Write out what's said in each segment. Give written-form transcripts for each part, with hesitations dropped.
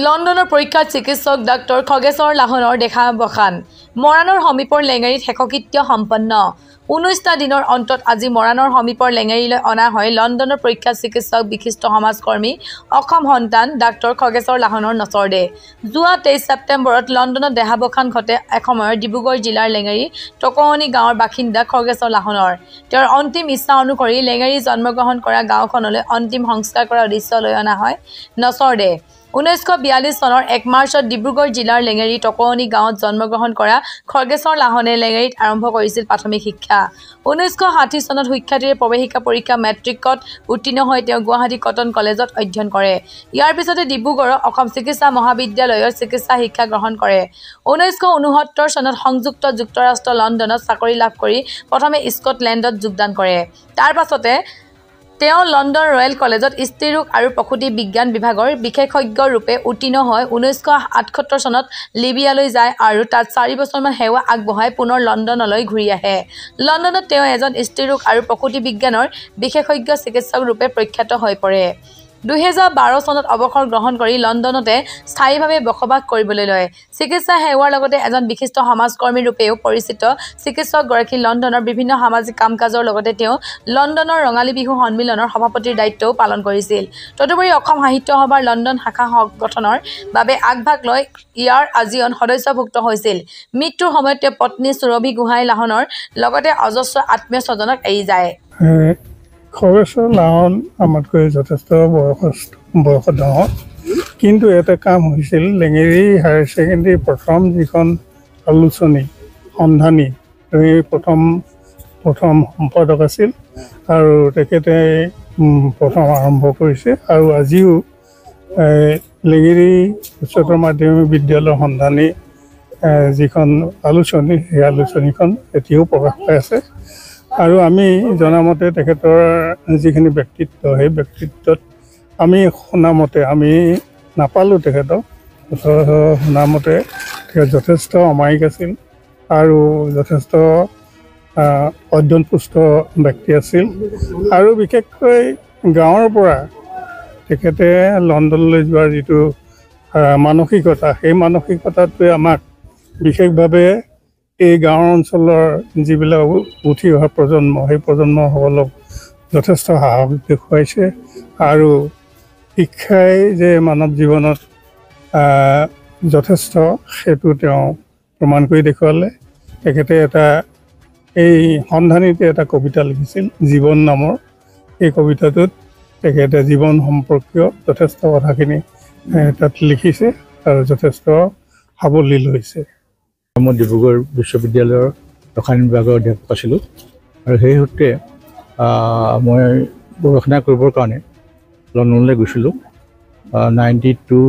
লণ্ডনৰ পৰীক্ষাত চিকিৎসক ডাক্তৰ খগেশ্বৰ লাহনৰ দেখা বখান মৰাণৰ সমীপৰ লেঙেৰীত শেষকৃত্য সম্পন্ন 19টা দিনৰ অন্তত আজি মৰাণৰ সমীপৰ লেঙেৰীলৈ অনা হয় লণ্ডনৰ পৰীক্ষাত চিকিৎসক বিশিষ্ট সমাজকৰ্মী অসম সন্তান ডাক্তৰ খগেশ্বৰ লাহনৰ নচৰদে যোৱা 23 ছেপ্টেম্বৰত লণ্ডনত দেহাবখান ঘটে এসময়ৰ ডিব্ৰুগড় জিলাৰ লেঙেৰী টকহনি গাঁৱৰ বাসিন্দা খগেশ্বৰ লাহনৰ তেওঁৰ অন্তিম ইচ্ছা অনুসৰি লেঙেৰী জন্মগ্ৰহণ কৰা গাঁওখনলৈ অন্তিম সংস্কাৰ কৰাৰ উদ্দেশ্য লৈ অনা হয় নচৰদে 1942 চনৰ 1 মাৰ্চত ডিব্ৰুগড় জিলাৰ লেঙেৰী টকহনি গাঁৱত জন্মগ্ৰহণ কৰা খগেশ্বৰ লাহনে লেঙেৰীত আৰম্ভ কৰিছিল প্ৰাথমিক শিক্ষা 1960 চনত সুখ্যাতিৰে প্ৰৱেশিকা পৰীক্ষা মেট্ৰিকত উত্তীৰ্ণ হৈ তেওঁ গুৱাহাটী কটন কলেজত অধ্যয়ন কৰে ইয়াৰ পিছতে ডিব্ৰুগড়ৰ অসম চিকিৎসা মহাবিদ্যালয়ৰ চিকিৎসা শিক্ষা গ্ৰহণ কৰে 1969 চনত সংযুক্ত যুক্তৰাষ্ট্ৰ লণ্ডনত চাকৰি লাভ কৰি প্ৰথমে স্কটলেণ্ডত যোগদান কৰে তাৰ পাছতে তেওঁ লণ্ডন ৰয়েল কলেজত স্ত্ৰীৰোগ আৰু প্ৰসূতি বিজ্ঞান বিভাগৰ বিশেষজ্ঞ ৰূপে উত্তীৰ্ণ হয় 1978 চনত লিবিয়ালৈ যায় আৰু তাত 4 বছৰমান সেৱা আগবঢ়াই পুনৰ লণ্ডনলৈ ঘূৰি আহে লণ্ডনত তেওঁ এজন স্ত্ৰীৰোগ আৰু প্ৰসূতি বিজ্ঞানৰ বিশেষজ্ঞ চিকিৎসক ৰূপে প্ৰখ্যাত হৈ পৰে 2012 চনত অৱসৰ গ্ৰহণ কৰি লণ্ডনতে স্থায়ীভাৱে বসবাস কৰিবলৈ লয় চিকিৎসা সেৱাৰ লগতে এজন বিশিষ্ট সমাজকৰ্মী ৰূপেও পৰিচিত চিকিৎসক গৰাকী লণ্ডনৰ বিভিন্ন সামাজিক কাম-কাজৰ লগতে তেওঁ লণ্ডনৰ ৰঙালী বিহু সন্মিলনৰ সভাপতিৰ দায়িত্বও পালন কৰিছিল তদুপৰি অসম সাহিত্য সভাৰ লণ্ডন শাখা গঠনৰ বাবে আগভাগ লৈ ইয়াৰ আজীৱন সদস্যভুক্ত হৈছিল মৃত্যুৰ সময়ত তেওঁ পত্নী সুৰভি গোহাঁই লাহনৰ লগতে অজস্ৰ আত্মীয় স্বজনক এৰি যায় খগেশ্বৰ লাহন আমাতকৈ যথেষ্ট বয়স ডাঙৰ কিন্তু এটা কাম হৈছিল লেঙেৰী হায়াৰ ছেকেণ্ডেৰী প্ৰথম যিখন আলোচনী সন্ধানী প্ৰথম সম্পাদক আছিল আৰু তেখেতে প্ৰথম আৰম্ভ কৰিছে আৰু আজিও লেঙেৰী উচ্চতৰ মাধ্যমিক বিদ্যালয়ৰ সন্ধানী যিখন আলোচনী সেই আলোচনীখন এতিয়াও প্ৰকাশ পাই আছে আৰু আমি জনামতে তেখেতৰ যিখিনি ব্যক্তিত্ব সেই ব্যক্তিত্বত আমি শুনামতে আমি নাপালোঁ তেখেতক শুনামতে তেখেত যথেষ্ট অমায়িক আছিল আৰু যথেষ্ট অধ্যয়নপুষ্ট ব্যক্তি আছিল আৰু বিশেষকৈ গাঁৱৰ পৰা তেখেতে লণ্ডনলৈ যোৱাৰ যিটো মানসিকতা সেই মানসিকতাটোৱে আমাক বিশেষভাৱে এই গাঁৱৰ অঞ্চলৰ যিবিলাক উঠি অহা প্ৰজন্ম সেই প্ৰজন্মসকলক যথেষ্ট সাহস দেখুৱাইছে আৰু শিক্ষাই যে মানৱ জীৱনত যথেষ্ট সেইটো তেওঁ প্ৰমাণ কৰি দেখুৱালে তেখেতে এই সন্ধানীতে এটা কবিতা লিখিছিল জীৱন নামৰ এই কবিতাটোত তেখেতে জীৱন সম্পৰ্কীয় যথেষ্ট কথাখিনি তাত লিখিছে আৰু যথেষ্ট সাৱলীল হৈছে মই ডিব্ৰুগড় বিশ্ববিদ্যালয়ৰ ৰসায়ন বিভাগৰ অধ্যাপক আছিলোঁ আৰু সেই সূত্ৰে মই গৱেষণা কৰিবৰ কাৰণে লণ্ডনলৈ গৈছিলোঁ 92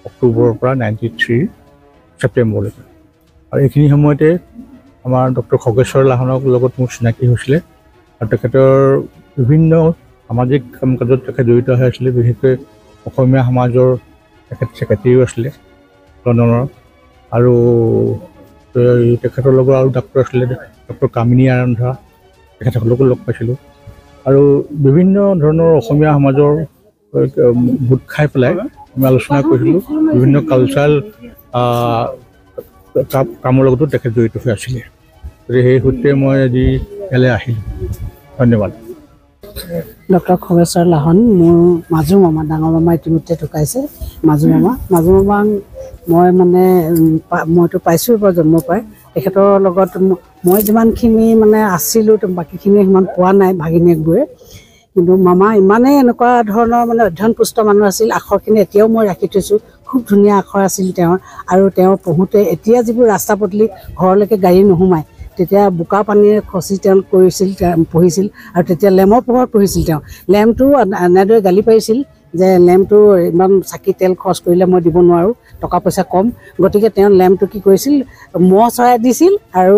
অক্টোবৰৰ পৰা 93 ছেপ্টেম্বৰলৈকে আৰু এইখিনি সময়তে আমাৰ ডক্টৰ খগেশ্বৰ লাহনৰ লগত মোৰ চিনাকি হৈছিলে আৰু তেখেতৰ বিভিন্ন সামাজিক কাম কাজত তেখেত জড়িত হৈ আছিলে বিশেষকৈ অসমীয়া সমাজৰ তেখেত ছেক্ৰেটাৰীও আছিলে লণ্ডনৰ আৰু তেখেতৰ লগত আৰু ডাক্তৰ আছিলে ডক্টৰ কামিনী আৰন্ধা তেখেতসকলকো লগ পাইছিলোঁ আৰু বিভিন্ন ধৰণৰ অসমীয়া সমাজৰ গোট খাই পেলাই আমি আলোচনা কৰিছিলোঁ বিভিন্ন কালচাৰেল কামৰ লগতো তেখেত জড়িত হৈ আছিলে গতিকে সেই সূত্ৰে মই আজি ইয়ালৈ আহিলোঁ ধন্যবাদ ডক্টৰ খগেশ্বৰ লাহন মোৰ মাজু মামা ডাঙৰ মামা ইতিমধ্যে ঢুকাইছে মাজু মামাক মই মানে মইতো পাইছোঁ বাৰু জন্ম পাই তেখেতৰ লগত মই যিমানখিনি মানে আছিলোঁ বাকীখিনি সিমান পোৱা নাই ভাগিনীয়েকবোৰে কিন্তু মামা ইমানেই এনেকুৱা ধৰণৰ মানে অধ্যয়নপুষ্ট মানুহ আছিল আখৰখিনি এতিয়াও মই ৰাখি থৈছোঁ খুব ধুনীয়া আখৰ আছিল তেওঁৰ আৰু তেওঁ পঢ়োঁতে এতিয়া যিবোৰ ৰাস্তা পদূলি ঘৰলৈকে গাড়ী নোসোমায় তেতিয়া বোকা পানীৰে খচি তেওঁ পঢ়িছিল আৰু তেতিয়া লেমৰ পোহৰত পঢ়িছিল তেওঁ লেম্পটো এনেদৰে গালি পাৰিছিল যে লেম্পটো ইমান চাকি তেল খৰচ কৰিলে মই দিব নোৱাৰোঁ টকা পইচা কম গতিকে তেওঁ লেম্পটো কি কৰিছিল মহ চৰাই দিছিল আৰু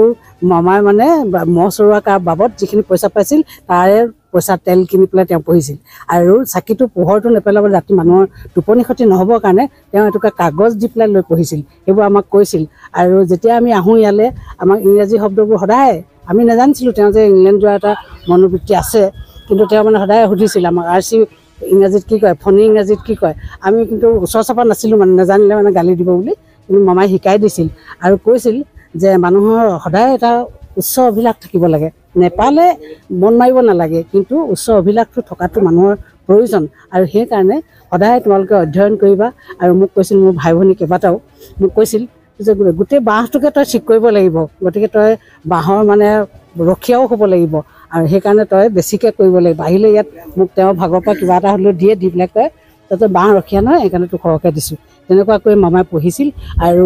মামাই মানে মহ চৰোৱা বাবদ যিখিনি পইচা পাইছিল তাৰে পইচা তেল কিনি পেলাই তেওঁ পঢ়িছিল আৰু চাকিটো পোহৰটো নেপেলাবলৈ ৰাতি মানুহৰ টোপনি ক্ষতি নহ'বৰ কাৰণে তেওঁ এটুকুৰা কাগজ দি পেলাই লৈ পঢ়িছিল সেইবোৰ আমাক কৈছিল আৰু যেতিয়া আমি আহোঁ ইয়ালৈ আমাক ইংৰাজী শব্দবোৰ সদায় আমি নাজানিছিলোঁ তেওঁ যে ইংলেণ্ড যোৱা এটা মনোবৃত্তি আছে কিন্তু তেওঁ মানে সদায় সুধিছিল আমাক RC ইংৰাজীত কি কয় ফণী ইংৰাজীত কি কয় আমি কিন্তু ওচৰ চাপা নাছিলোঁ মানে নাজানিলে মানে গালি দিব বুলি কিন্তু মামাই শিকাই দিছিল আৰু কৈছিল যে মানুহৰ সদায় এটা উচ্চ অভিলাষ থাকিব লাগে নেপালে মন মাৰিব নালাগে কিন্তু উচ্চ অভিলাষটো থকাটো মানুহৰ প্ৰয়োজন আৰু সেইকাৰণে সদায় তোমালোকে অধ্যয়ন কৰিবা আৰু মোক কৈছিল মোৰ ভাই ভনী কেইবাটাও মোক কৈছিল যে গোটেই বাঁহটোকে তই ঠিক কৰিব লাগিব গতিকে তই বাঁহৰ মানে ৰখীয়াও হ'ব লাগিব আৰু সেইকাৰণে তই বেছিকৈ কৰিব লাগিব আহিলে ইয়াত মোক তেওঁৰ ভাগৰ পৰা কিবা এটা হ'লেও দি পেলাই কয় তই বাঁহ ৰখীয়া নহয় সেইকাৰণে তোক সৰহকৈ দিছোঁ তেনেকুৱাকৈ মামাই পঢ়িছিল আৰু